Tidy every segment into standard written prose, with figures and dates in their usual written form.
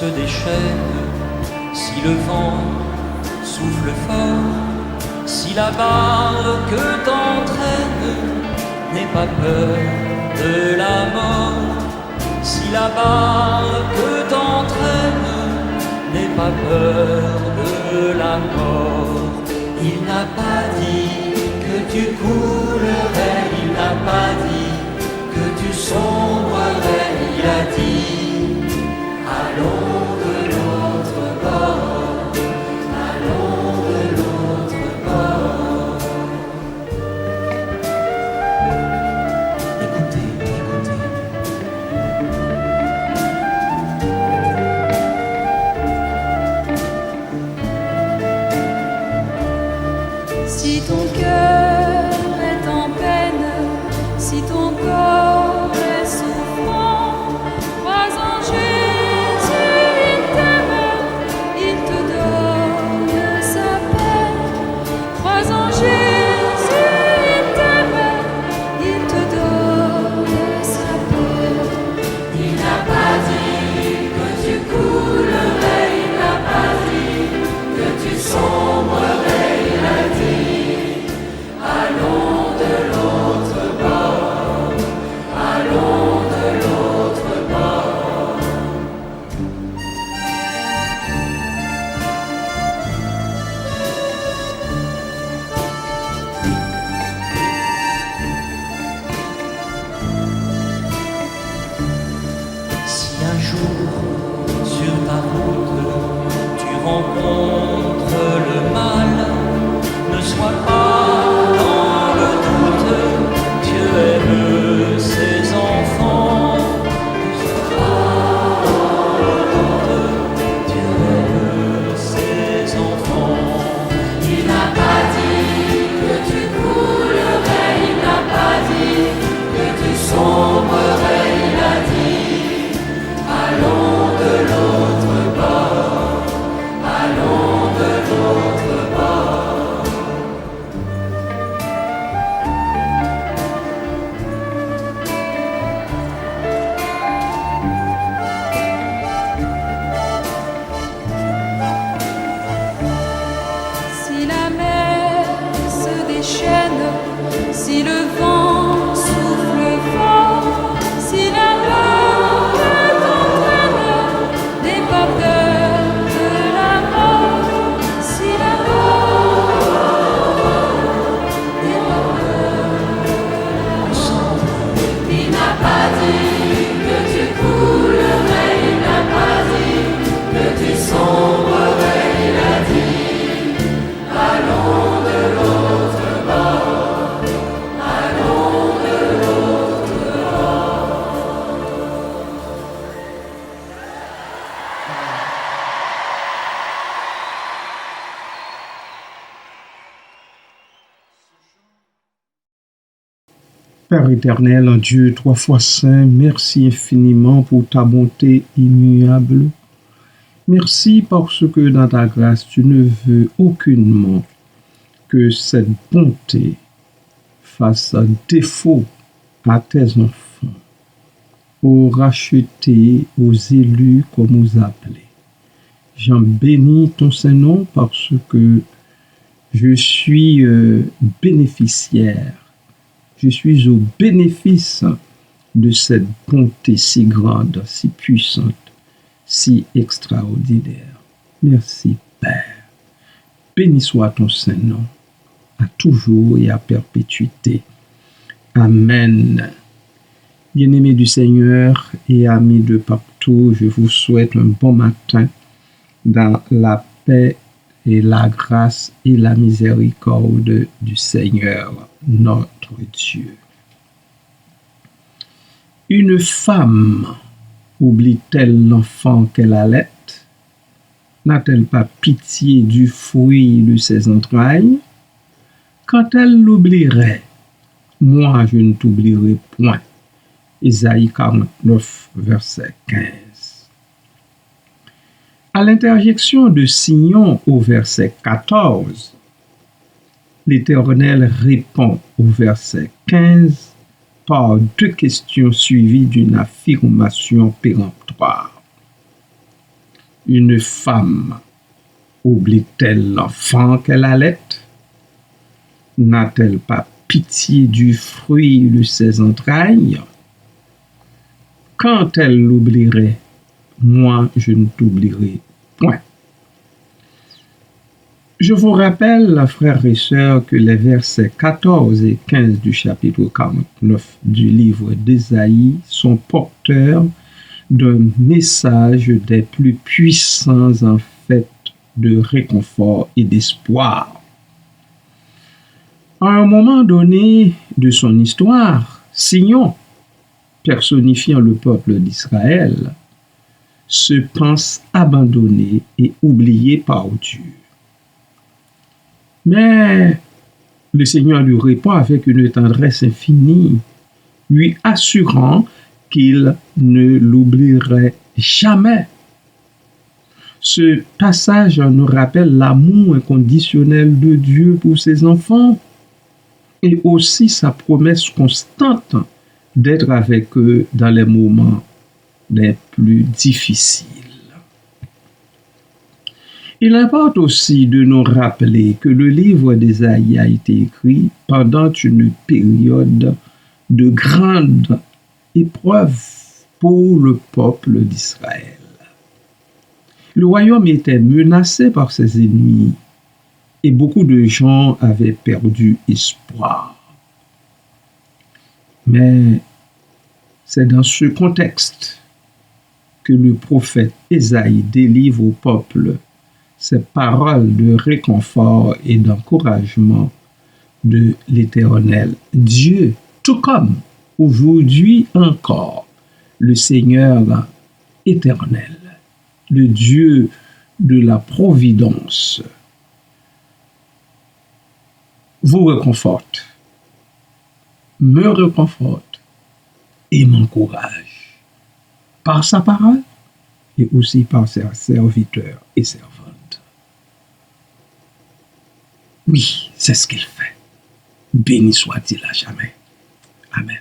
se déchaîne, si le vent souffle fort, si la barque t'entraîne, n'aie pas peur de la mort. Si la barque t'entraîne, n'aie pas peur de la mort. Il n'a pas dit que tu coulerais, il n'a pas dit que tu sombrerais, il a dit allons de l'autre bord, allons de l'autre bord. Écoutez, écoutez. Si ton cœur est en peine, si ton corps est souffrant, crois en Jésus, il t'aime, il te donne sa paix. Crois en Jésus, il t'aime, il te donne sa paix. Il n'a pas dit que tu coulerais, il n'a pas dit que tu sombrerais, il a dit allons de l'autre bord, allons de l'autre bord. Si un jour sur ta route tu rencontres le mal, ne sois pas dans le doute, Dieu aime ses enfants. Ne sois pas dans le doute, Dieu aime ses enfants. Il n'a pas dit que tu coulerais, il n'a pas dit que tu sombrerais, il a dit allons de l'autre bord, allons de l'autre bord. Si la mer se déchaîne, si le vent souffle fort, si la barque t'entraîne, n'aie pas peur de la mort. Si la barque n'aie pas peur. Il n'a pas dit que tu coulerais, il n'a pas dit que tu sombrerais, il a dit allons de l'autre bord, allons de l'autre bord. Père éternel, en Dieu trois fois saint, merci infiniment pour ta bonté immuable. Merci parce que dans ta grâce, tu ne veux aucunement que cette bonté fasse défaut à tes enfants, aux rachetés, aux élus comme aux appelés. J'en bénis ton Saint-Nom parce que je suis bénéficiaire. Je suis au bénéfice de cette bonté si grande, si puissante, si extraordinaire. Merci, Père. Béni soit ton Saint-Nom, à toujours et à perpétuité. Amen. Bien-aimés du Seigneur et amis de partout, je vous souhaite un bon matin dans la paix et la grâce et la miséricorde du Seigneur, notre Dieu. Une femme oublie-t-elle l'enfant qu'elle allait? N'a-t-elle pas pitié du fruit de ses entrailles? Quand elle l'oublierait, moi je ne t'oublierai point. Isaïe 49, verset 15. À l'interjection de Sion au verset 14, l'Éternel répond au verset 15 par deux questions suivies d'une affirmation péremptoire. Une femme oublie-t-elle l'enfant qu'elle allait? N'a-t-elle pas pitié du fruit de ses entrailles? Quand elle l'oublierait, moi je ne t'oublierai point. Je vous rappelle, frères et sœurs, que les versets 14 et 15 du chapitre 49 du livre d'Ésaïe sont porteurs d'un message des plus puissants en fait de réconfort et d'espoir. À un moment donné de son histoire, Sion, personnifiant le peuple d'Israël, se pense abandonné et oublié par Dieu. Mais le Seigneur lui répond avec une tendresse infinie, lui assurant qu'il ne l'oublierait jamais. Ce passage nous rappelle l'amour inconditionnel de Dieu pour ses enfants et aussi sa promesse constante d'être avec eux dans les moments les plus difficiles. Il importe aussi de nous rappeler que le livre d'Ésaïe a été écrit pendant une période de grande épreuve pour le peuple d'Israël. Le royaume était menacé par ses ennemis et beaucoup de gens avaient perdu espoir. Mais c'est dans ce contexte que le prophète Ésaïe délivre au peuple ces paroles de réconfort et d'encouragement de l'Éternel Dieu, tout comme aujourd'hui encore le Seigneur éternel, le Dieu de la providence, vous réconforte, me réconforte et m'encourage par sa parole et aussi par ses serviteurs et servantes. Oui, c'est ce qu'il fait. Béni soit-il à jamais. Amen.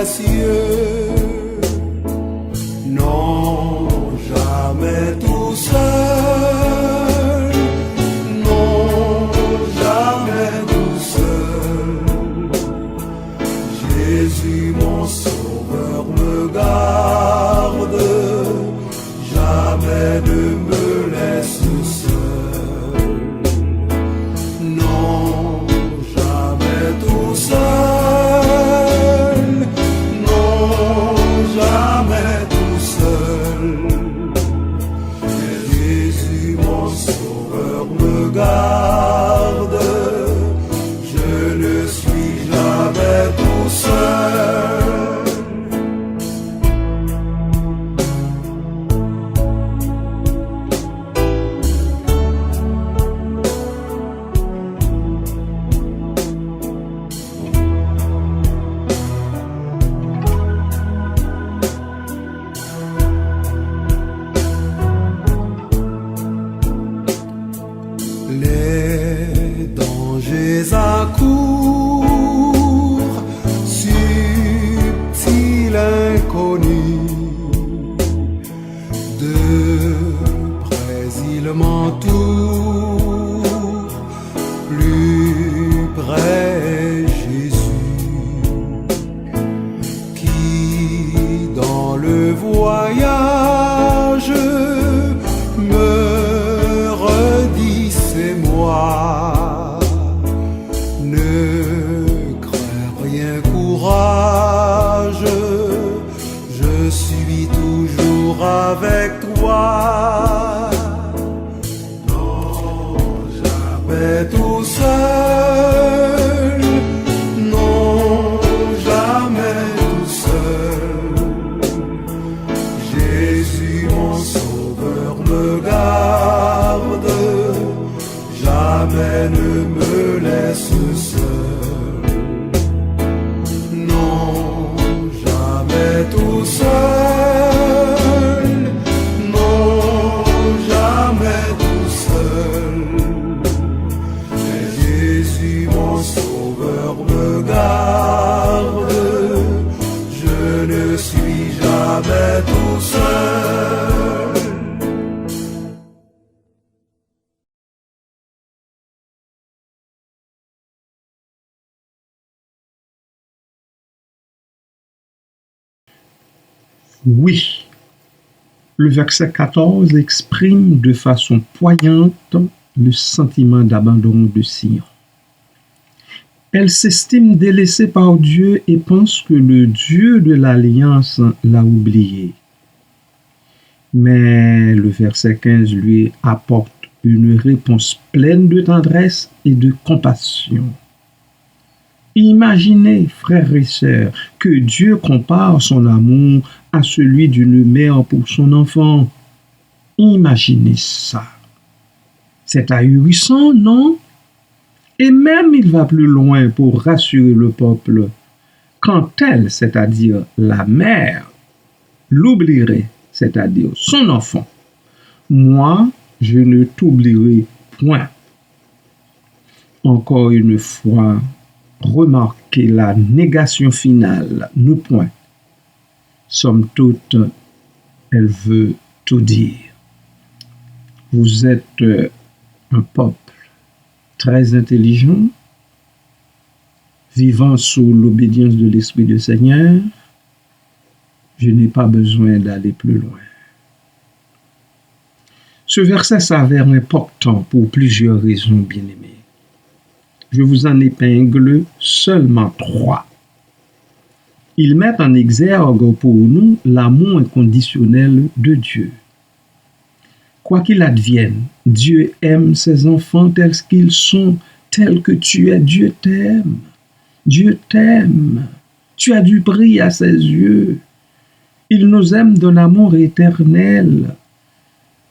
précieux. Non, jamais tout seul. Non, jamais tout seul. Jésus, mon sauveur, me garde. Jamais ne me laisse seul. Non, jamais tout seul. Non, jamais tout seul. Jésus, mon sauveur, me garde. Je ne suis jamais tout seul. Les dangers accourent, subtils, inconnus, de près ils m'entourent, plus près Jésus, qui dans le voyage me redit c'est moi. Ne crains rien, courage, je suis toujours avec toi. Non, jamais tout seul. Non, jamais tout seul. Jésus, mon sauveur, me garde. Jamais ne me laisse seul. Non, jamais tout seul. Non, jamais tout seul. Jésus, mon sauveur, me garde. Je ne suis jamais tout seul. Oui, le verset 14 exprime de façon poignante le sentiment d'abandon de Sion. Elle s'estime délaissée par Dieu et pense que le Dieu de l'Alliance l'a oubliée. Mais le verset 15 lui apporte une réponse pleine de tendresse et de compassion. Imaginez, frères et sœurs, que Dieu compare son amour à celui d'une mère pour son enfant. Imaginez ça. C'est ahurissant, non? Et même il va plus loin pour rassurer le peuple. Quand elle, c'est-à-dire la mère, l'oublierait, c'est-à-dire son enfant, moi, je ne t'oublierai point. Encore une fois, remarquez la négation finale, nous point. Somme toute, elle veut tout dire. Vous êtes un peuple très intelligent, vivant sous l'obédience de l'Esprit du Seigneur. Je n'ai pas besoin d'aller plus loin. Ce verset s'avère important pour plusieurs raisons, bien-aimés. Je vous en épingle seulement 3. Ils mettent en exergue pour nous l'amour inconditionnel de Dieu. Quoi qu'il advienne, Dieu aime ses enfants tels qu'ils sont, tels que tu es. Dieu t'aime. Dieu t'aime. Tu as du prix à ses yeux. Il nous aime d'un amour éternel.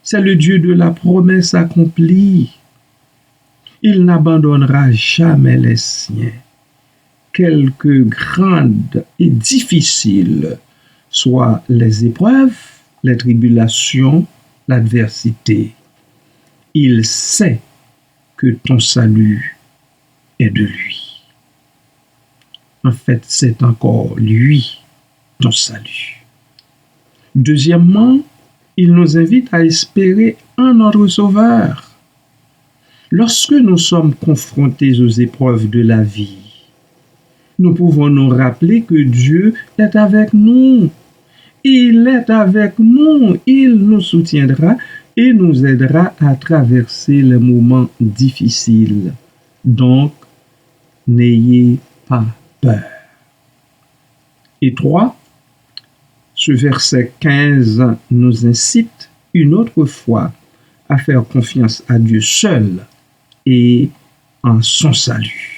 C'est le Dieu de la promesse accomplie. Il n'abandonnera jamais les siens. Quelque grandes et difficiles soient les épreuves, les tribulations, l'adversité. Il sait que ton salut est de lui. En fait, c'est encore lui ton salut. Deuxièmement, il nous invite à espérer en notre Sauveur. Lorsque nous sommes confrontés aux épreuves de la vie, nous pouvons nous rappeler que Dieu est avec nous. Il est avec nous. Il nous soutiendra et nous aidera à traverser les moments difficiles. Donc, n'ayez pas peur. Et 3, ce verset 15 nous incite une autre fois à faire confiance à Dieu seul et en son salut.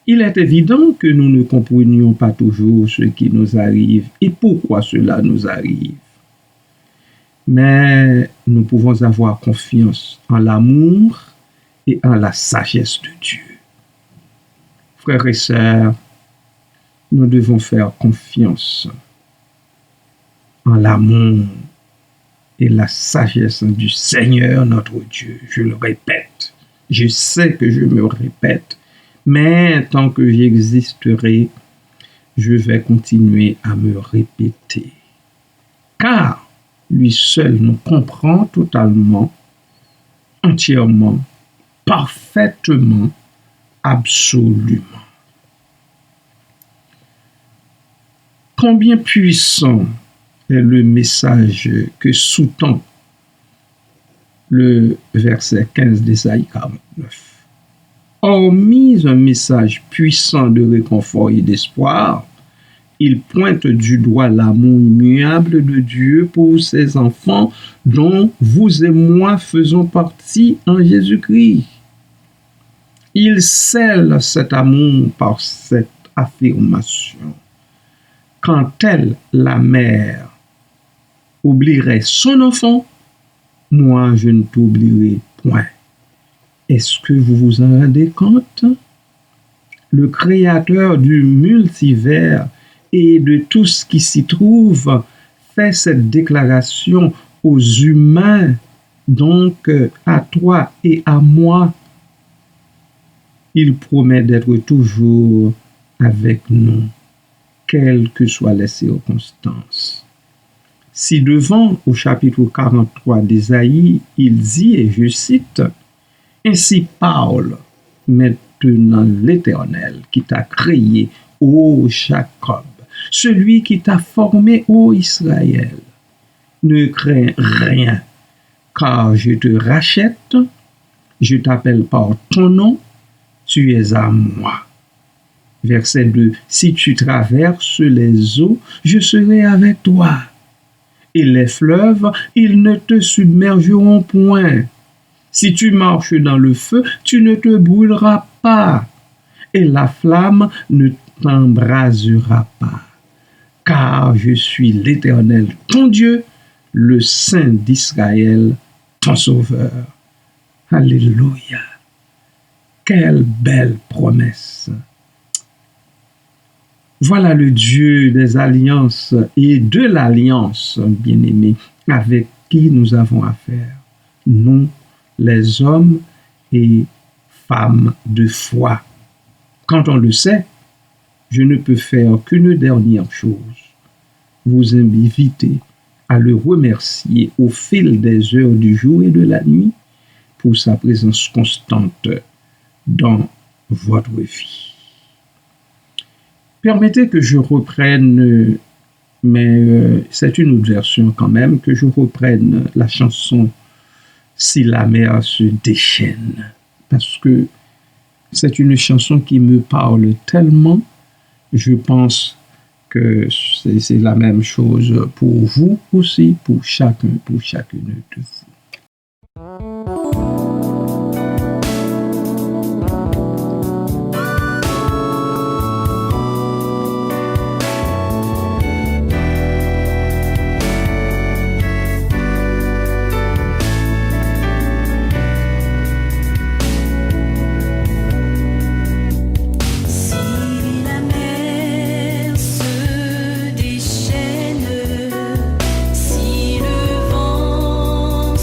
Il est évident que nous ne comprenions pas toujours ce qui nous arrive et pourquoi cela nous arrive. Mais nous pouvons avoir confiance en l'amour et en la sagesse de Dieu. Frères et sœurs, nous devons faire confiance en l'amour et la sagesse du Seigneur notre Dieu. Je le répète, je sais que je me répète, mais tant que j'existerai, je vais continuer à me répéter. Car lui seul nous comprend totalement, entièrement, parfaitement, absolument. Combien puissant est le message que sous-tend le verset 15 d'Ésaïe 49. Hormis un message puissant de réconfort et d'espoir, il pointe du doigt l'amour immuable de Dieu pour ses enfants dont vous et moi faisons partie en Jésus-Christ. Il scelle cet amour par cette affirmation. Quand elle, la mère, oublierait son enfant, moi je ne t'oublierai point. Est-ce que vous vous en rendez compte? Le créateur du multivers et de tout ce qui s'y trouve fait cette déclaration aux humains, donc à toi et à moi. Il promet d'être toujours avec nous, quelles que soient les circonstances. Si devant, au chapitre 43 d'Ésaïe, il dit, et je cite, « Ainsi parle maintenant l'Éternel qui t'a créé, ô Jacob, celui qui t'a formé, ô Israël. Ne crains rien, car je te rachète, je t'appelle par ton nom, tu es à moi. » Verset 2. Si tu traverses les eaux, je serai avec toi. Et les fleuves, ils ne te submergeront point. Si tu marches dans le feu, tu ne te brûleras pas. Et la flamme ne t'embrasera pas. Car je suis l'Éternel, ton Dieu, le Saint d'Israël, ton Sauveur. Alléluia. Quelle belle promesse. Voilà le Dieu des alliances et de l'alliance, bien-aimés, avec qui nous avons affaire. Nous, les hommes et femmes de foi. Quand on le sait, je ne peux faire qu'une dernière chose. Vous inviter à le remercier au fil des heures du jour et de la nuit pour sa présence constante dans votre vie. Permettez que je reprenne, mais c'est une autre version quand même, que je reprenne la chanson « Si la mer se déchaîne » parce que c'est une chanson qui me parle tellement. Je pense que c'est la même chose pour vous aussi, pour chacun, pour chacune de vous. Si le vent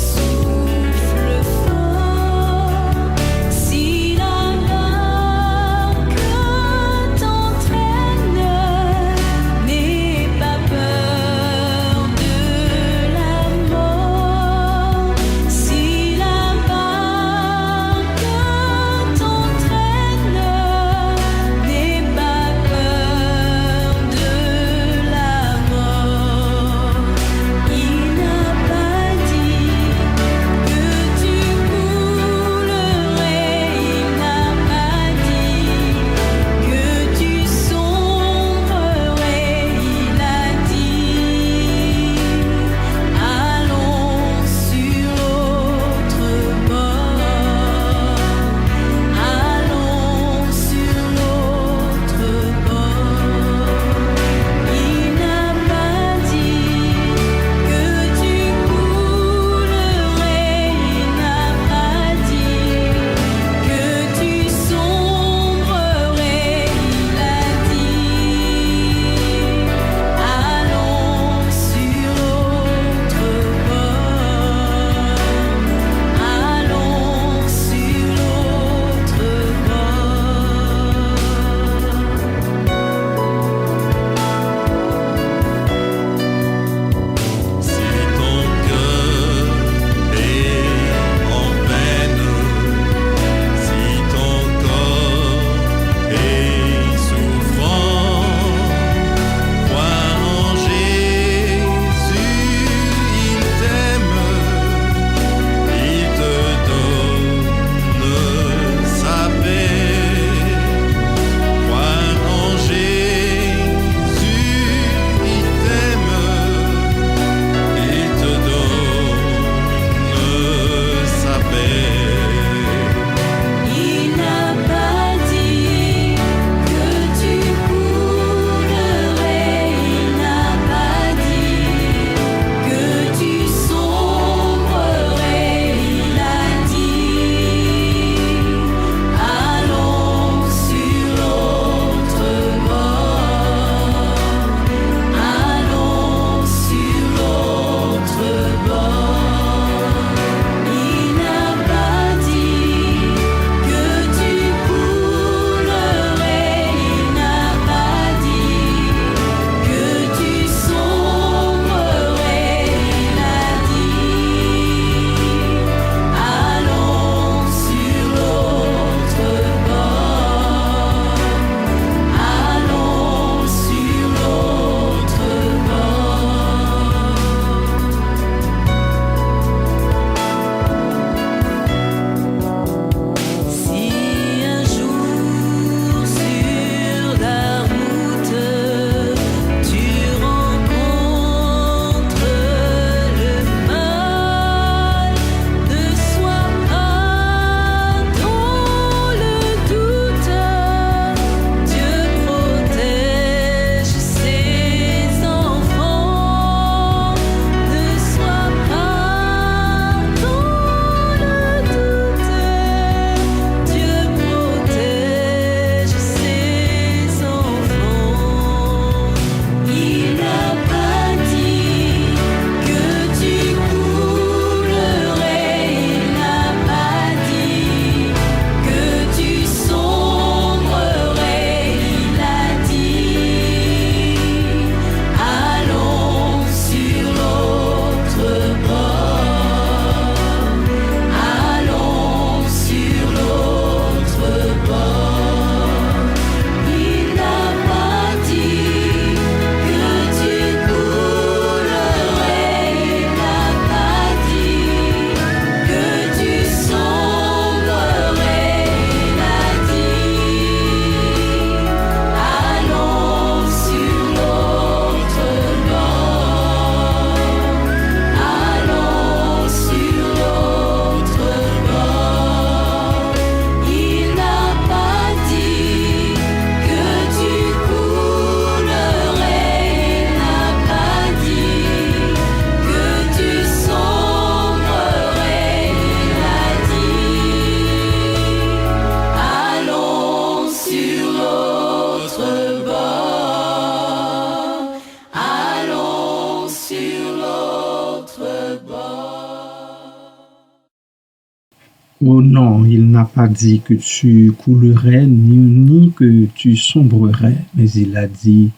Oh non, il n'a pas dit que tu coulerais ni que tu sombrerais, mais il a dit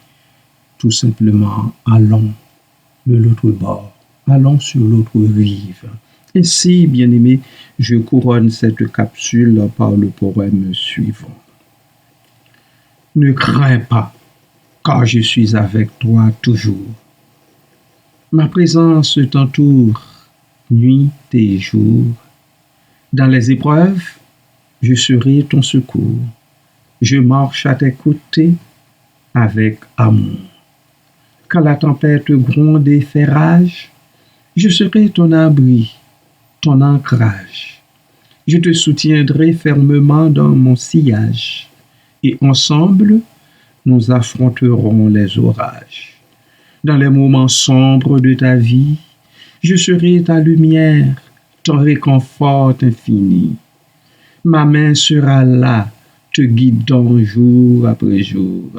tout simplement allons de l'autre bord, allons sur l'autre rive. Ainsi, bien-aimé, je couronne cette capsule par le poème suivant. Ne crains pas, car je suis avec toi toujours. Ma présence t'entoure nuit et jour. Dans les épreuves, je serai ton secours. Je marche à tes côtés avec amour. Quand la tempête gronde et fait rage, je serai ton abri, ton ancrage. Je te soutiendrai fermement dans mon sillage, et ensemble, nous affronterons les orages. Dans les moments sombres de ta vie, je serai ta lumière, ton réconfort infini. Ma main sera là, te guidant jour après jour.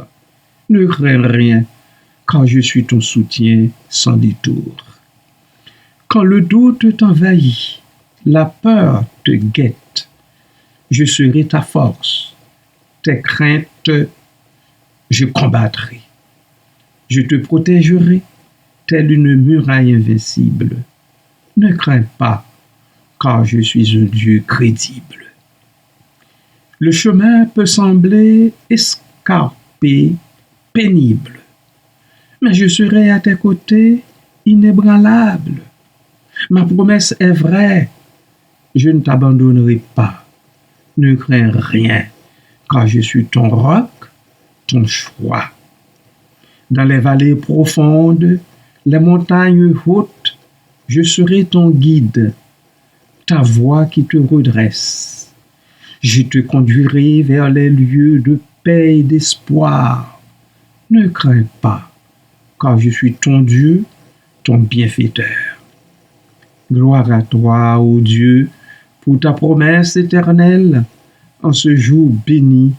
Ne crains rien, car je suis ton soutien sans détour. Quand le doute t'envahit, la peur te guette, je serai ta force, tes craintes, je combattrai. Je te protégerai, telle une muraille invincible. Ne crains pas, car je suis un Dieu crédible. Le chemin peut sembler escarpé, pénible, mais je serai à tes côtés, inébranlable. Ma promesse est vraie, je ne t'abandonnerai pas. Ne crains rien, car je suis ton roc, ton choix. Dans les vallées profondes, les montagnes hautes, je serai ton guide, ta voix qui te redresse. Je te conduirai vers les lieux de paix et d'espoir. Ne crains pas, car je suis ton Dieu, ton bienfaiteur. Gloire à toi, ô Dieu, pour ta promesse éternelle. En ce jour béni,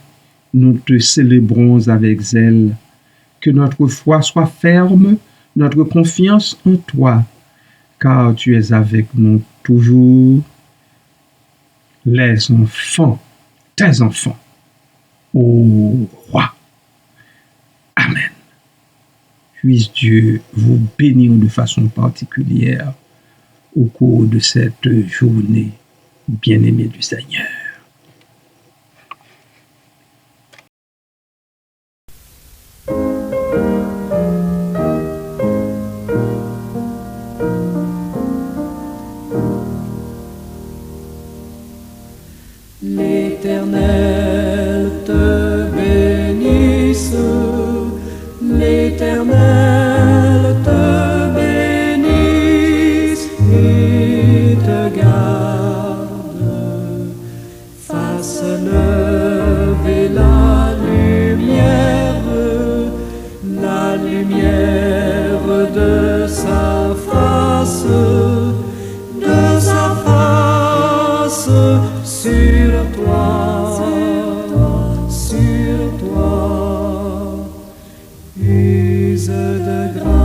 nous te célébrons avec zèle. Que notre foi soit ferme, notre confiance en toi, car tu es avec nous toujours. Les enfants, tes enfants, ô roi. Amen. Puisse Dieu vous bénir de façon particulière au cours de cette journée bien-aimée du Seigneur. L'Éternel te bénisse, l'Éternel te bénisse et te garde. Fasse lever la lumière de sa face sur toi, use de grâce.